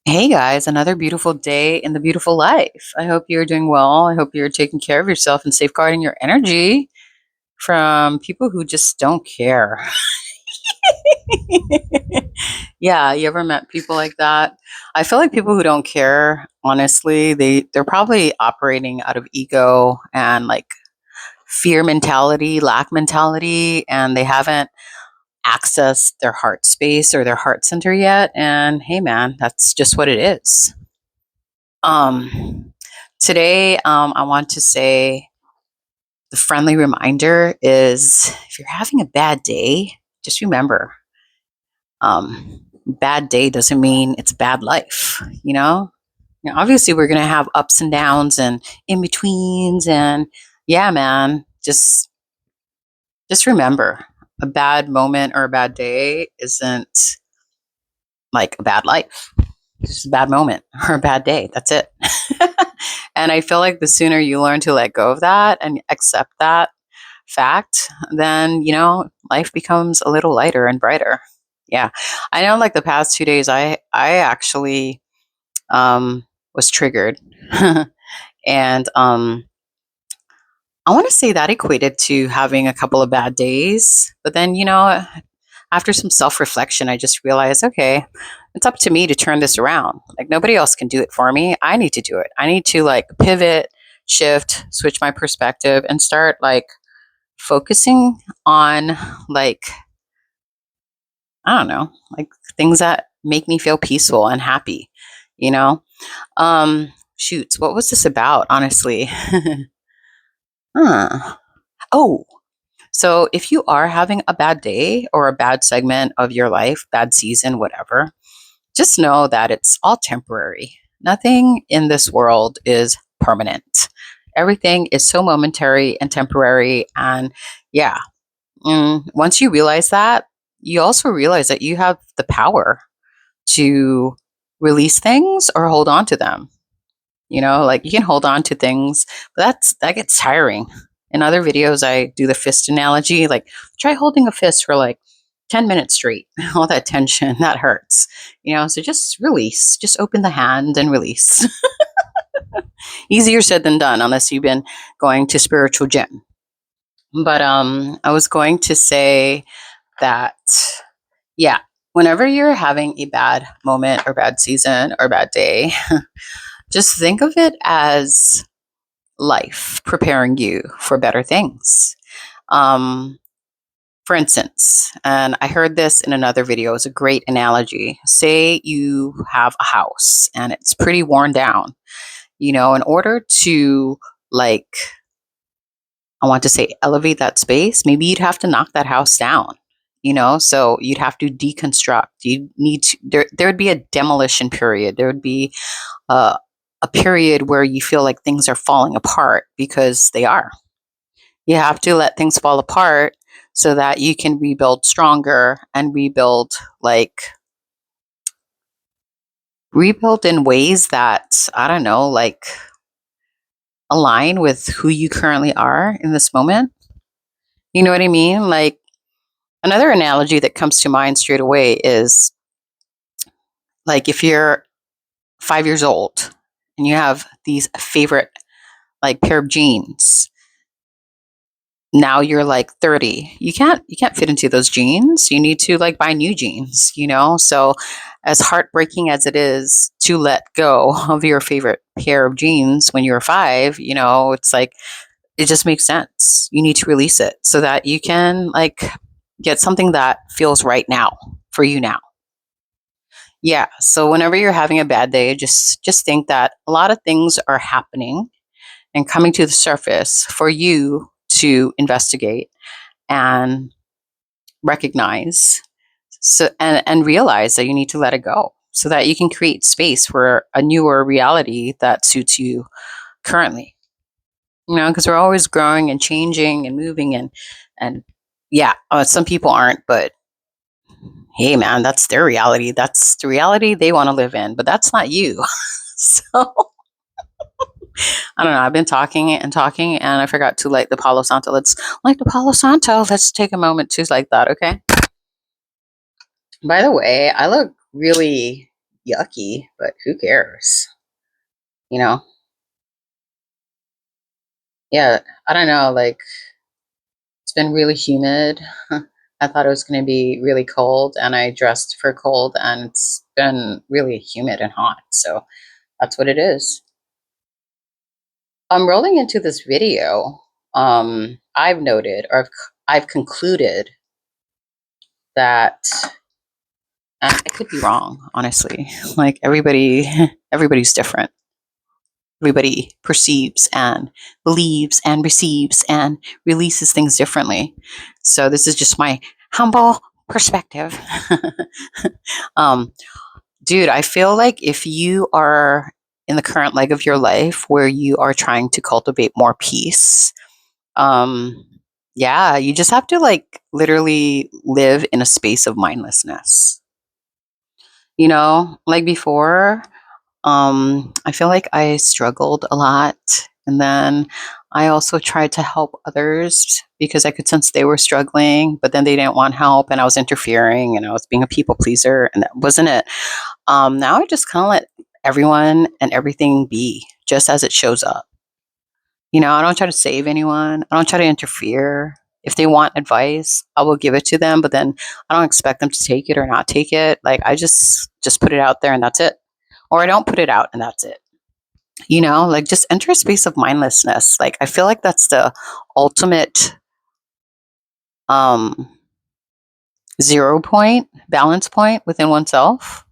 Hey guys, another beautiful day in the beautiful life. I hope you're doing well. I hope you're taking care of yourself and safeguarding your energy from people who just don't care. Yeah, you ever met people like that? I feel like people who don't care, honestly, they're probably operating out of ego and like fear mentality, lack mentality, and they haven't accessed their heart space or their heart center yet. And hey man, that's just what it is. Um, Today, I want to say the friendly reminder is if you're having a bad day, just remember, bad day doesn't mean it's a bad life, you know? Obviously, we're going to have ups and downs and in betweens. And yeah, man, just remember a bad moment or a bad day isn't like a bad life. It's just a bad moment or a bad day. That's it. And I feel like the sooner you learn to let go of that and accept that fact, then, life becomes a little lighter and brighter. Yeah. I know like the past 2 days, I actually was triggered. And I want to say that equated to having a couple of bad days. But then, after some self reflection, I just realized, okay, it's up to me to turn this around. Like nobody else can do it for me. I need to do it. I need to like pivot, shift, switch my perspective, and start like focusing on like, I don't know, like things that make me feel peaceful and happy, you know? Shoots, what was this about, honestly? Huh. Oh, so if you are having a bad day or a bad segment of your life, bad season, whatever, just know that it's all temporary. Nothing in this world is permanent. Everything is so momentary and temporary. And yeah, once you realize that, you also realize that you have the power to release things or hold on to them. Like you can hold on to things, but that gets tiring. In other videos, I do the fist analogy. Like try holding a fist for like 10 minutes straight. All that tension, that hurts. So just release. Just open the hand and release. Easier said than done, unless you've been going to spiritual gym. But I was going to say that, yeah, whenever you're having a bad moment or bad season or bad day, just think of it as life preparing you for better things. Um, for instance, and I heard this in another video, it's a great analogy. Say you have a house and it's pretty worn down. In order to like, I want to say elevate that space, maybe you'd have to knock that house down. So you'd have to deconstruct. You need to, there would be a demolition period. There would be a period where you feel like things are falling apart because they are. You have to let things fall apart so that you can rebuild stronger and rebuild in ways that, I don't know, like align with who you currently are in this moment. You know what I mean? Like another analogy that comes to mind straight away is like if you're 5 years old and you have these favorite like pair of jeans. Now you're like 30. You can't fit into those jeans. You need to like buy new jeans. So as heartbreaking as it is to let go of your favorite pair of jeans when you were 5, it's like it just makes sense. You need to release it so that you can like get something that feels right now for you now. Yeah, so whenever you're having a bad day, just think that a lot of things are happening and coming to the surface for you to investigate and recognize, and realize that you need to let it go so that you can create space for a newer reality that suits you currently. Because we're always growing and changing and moving, and yeah, some people aren't, but hey man, that's their reality. That's the reality they want to live in, but that's not you. So I don't know. I've been talking and talking, and I forgot to light the Palo Santo. Let's light the Palo Santo. Let's take a moment to like that, okay? By the way, I look really yucky, but who cares? You know? Yeah, I don't know. Like, it's been really humid. I thought it was going to be really cold, and I dressed for cold, and it's been really humid and hot. So that's what it is. I'm rolling into this video. I've noted, or I've concluded that I could be wrong, honestly. Like everybody's different. Everybody perceives and believes and receives and releases things differently. So this is just my humble perspective. um, Dude, I feel like if you are in the current leg of your life where you are trying to cultivate more peace, um, yeah, you just have to like literally live in a space of mindlessness. Like before, I feel like I struggled a lot. And then I also tried to help others because I could sense they were struggling, but then they didn't want help and I was interfering and I was being a people pleaser and that wasn't it. Now I just kind of let everyone and everything be just as it shows up. I don't try to save anyone. I don't try to interfere. If they want advice, I will give it to them, but then I don't expect them to take it or not take it. Like I just put it out there and that's it. Or I don't put it out and that's it. Like just enter a space of mindlessness. Like I feel like that's the ultimate um 0 point, balance point within oneself.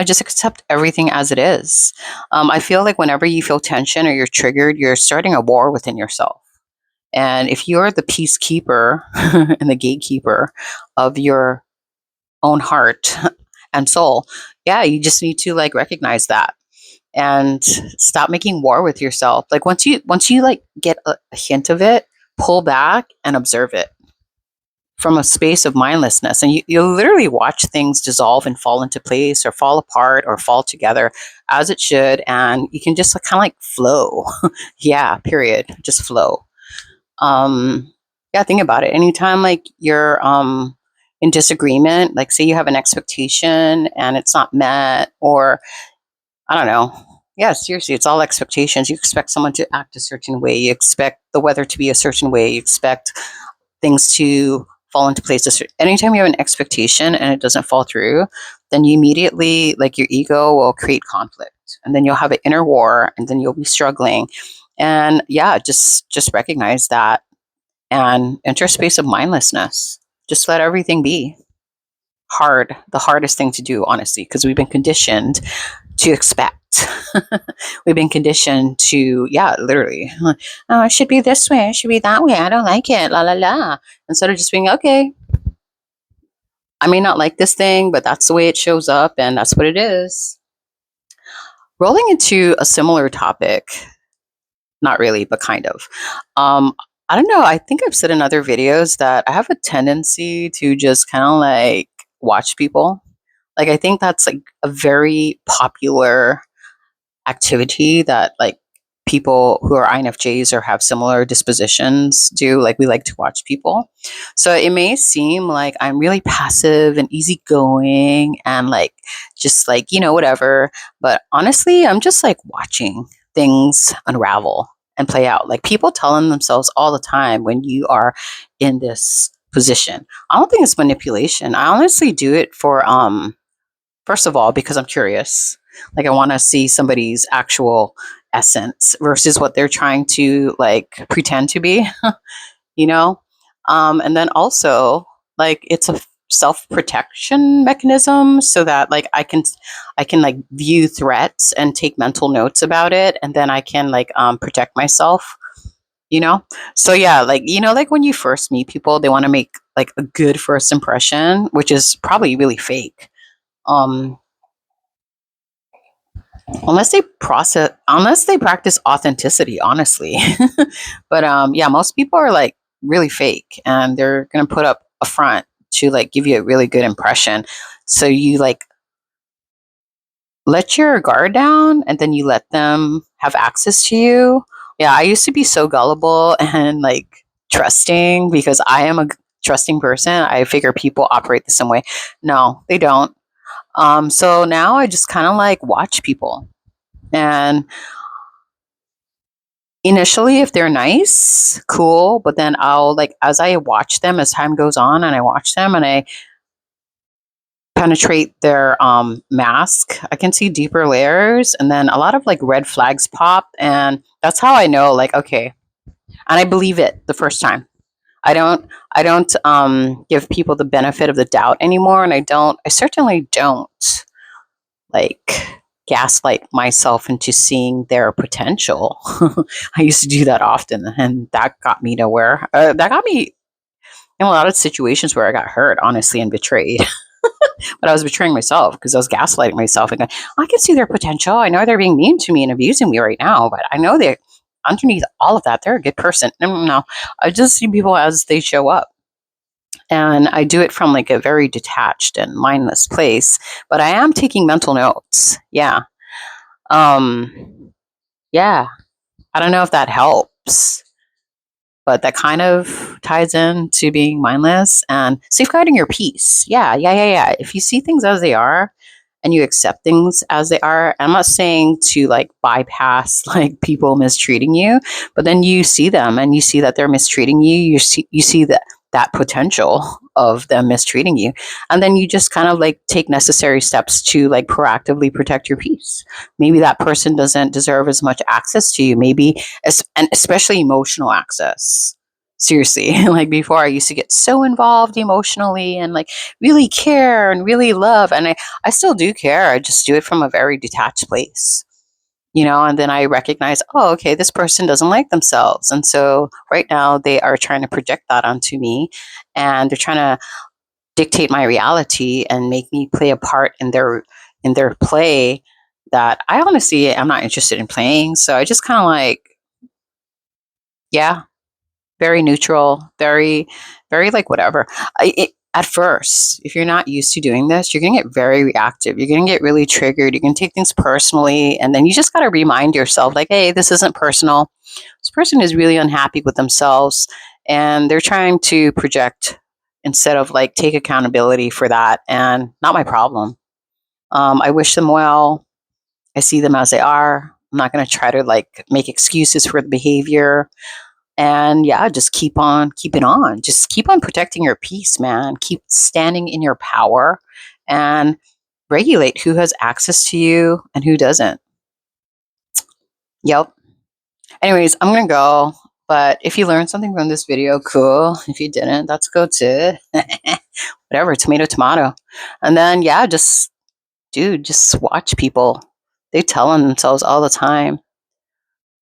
Just accept everything as it is. I feel like whenever you feel tension or you're triggered, you're starting a war within yourself. And if you're the peacekeeper and the gatekeeper of your own heart and soul, yeah, you just need to like recognize that and stop making war with yourself. Like once you like get a hint of it, pull back and observe it from a space of mindlessness, and you'll literally watch things dissolve and fall into place or fall apart or fall together as it should, and you can just like, kind of like flow. Yeah, period, just flow. Yeah, think about it. Anytime like you're in disagreement, like say you have an expectation and it's not met, or I don't know. Yeah, seriously, it's all expectations. You expect someone to act a certain way. You expect the weather to be a certain way. You expect things to fall into place. Anytime you have an expectation and it doesn't fall through, then you immediately, like your ego will create conflict. And then you'll have an inner war and then you'll be struggling. And yeah, just recognize that and enter a space of mindlessness. Just let everything be. The hardest thing to do, honestly, because we've been conditioned to expect. We've been conditioned to, yeah, literally, oh, it should be this way, it should be that way, I don't like it, la la la. Instead of just being, okay, I may not like this thing, but that's the way it shows up and that's what it is. Rolling into a similar topic, not really, but kind of. Um, I don't know. I think I've said in other videos that I have a tendency to just kind of like watch people. Like, I think that's like a very popular activity that like people who are INFJs or have similar dispositions do. Like we like to watch people. So it may seem like I'm really passive and easygoing and like just like, whatever. But honestly, I'm just like watching things unravel and play out. Like people telling themselves all the time when you are in this position. I don't think it's manipulation. I honestly do it for first of all, because I'm curious. Like I want to see somebody's actual essence versus what they're trying to like pretend to be, you know? And then also like it's a self-protection mechanism so that like I can like view threats and take mental notes about it and then I can like protect myself, you know? So yeah, like like when you first meet people, they want to make like a good first impression, which is probably really fake. Um unless they practice authenticity, honestly. But yeah, most people are like really fake and they're gonna put up a front to like give you a really good impression. So you like let your guard down and then you let them have access to you. Yeah, I used to be so gullible and like trusting because I am a trusting person. I figure people operate the same way. No, they don't. So now I just kind of like watch people. And initially, if they're nice, cool. But then I'll like, as I watch them, as time goes on, and I watch them and I penetrate their mask, I can see deeper layers. And then a lot of like red flags pop. And that's how I know, like, okay. And I believe it the first time. I don't give people the benefit of the doubt anymore. And I certainly don't like gaslight myself into seeing their potential. I used to do that often, and that got me nowhere. That got me in a lot of situations where I got hurt, honestly, and betrayed. But I was betraying myself because I was gaslighting myself and going, I can see their potential. I know they're being mean to me and abusing me right now, but I know they underneath all of that, they're a good person. No, no, no. I just see people as they show up. And I do it from like a very detached and mindless place, but I am taking mental notes. Yeah. Um, yeah. I don't know if that helps, but that kind of ties in to being mindless and safeguarding your peace. Yeah, yeah, yeah, yeah. If you see things as they are and you accept things as they are, I'm not saying to like bypass like people mistreating you, but then you see them and you see that they're mistreating you. You see that potential of them mistreating you, and then you just kind of like take necessary steps to like proactively protect your peace. Maybe that person doesn't deserve as much access to you. Maybe and especially emotional access. Seriously, like before, I used to get so involved emotionally and like really care and really love. And I still do care. I just do it from a very detached place, and then I recognize, oh, okay, this person doesn't like themselves. And so right now they are trying to project that onto me and they're trying to dictate my reality and make me play a part in their play that I honestly am not interested in playing. So I just kind of like, yeah, very neutral, very, very like whatever. At first, if you're not used to doing this, you're going to get very reactive. You're going to get really triggered. You're going to take things personally. And then you just got to remind yourself, like, hey, this isn't personal. This person is really unhappy with themselves and they're trying to project instead of like take accountability for that. And not my problem. I wish them well. I see them as they are. I'm not going to try to like make excuses for the behavior. And yeah, just keep on keeping on. Just keep on protecting your peace, man. Keep standing in your power and regulate who has access to you and who doesn't. Yep. Anyways, I'm going to go. But if you learned something from this video, cool. If you didn't, that's go too. Whatever, tomato, tomato. And then, yeah, just watch people. They tell on themselves all the time.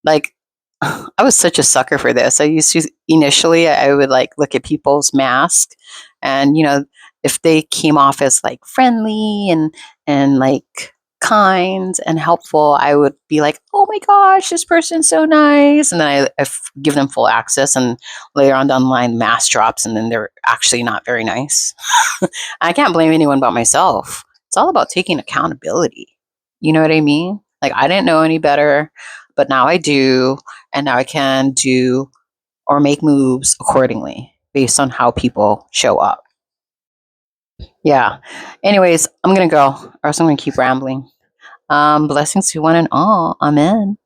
Like, I was such a sucker for this. I used to initially, I would like look at people's mask, and if they came off as like friendly and like kind and helpful, I would be like, oh my gosh, this person's so nice. And then I give them full access, and later on down the line, mask drops, and then they're actually not very nice. I can't blame anyone but myself. It's all about taking accountability. You know what I mean? Like, I didn't know any better, but now I do. And now I can do or make moves accordingly based on how people show up. Yeah. Anyways, I'm going to go, or else I'm going to keep rambling. Blessings to one and all. Amen.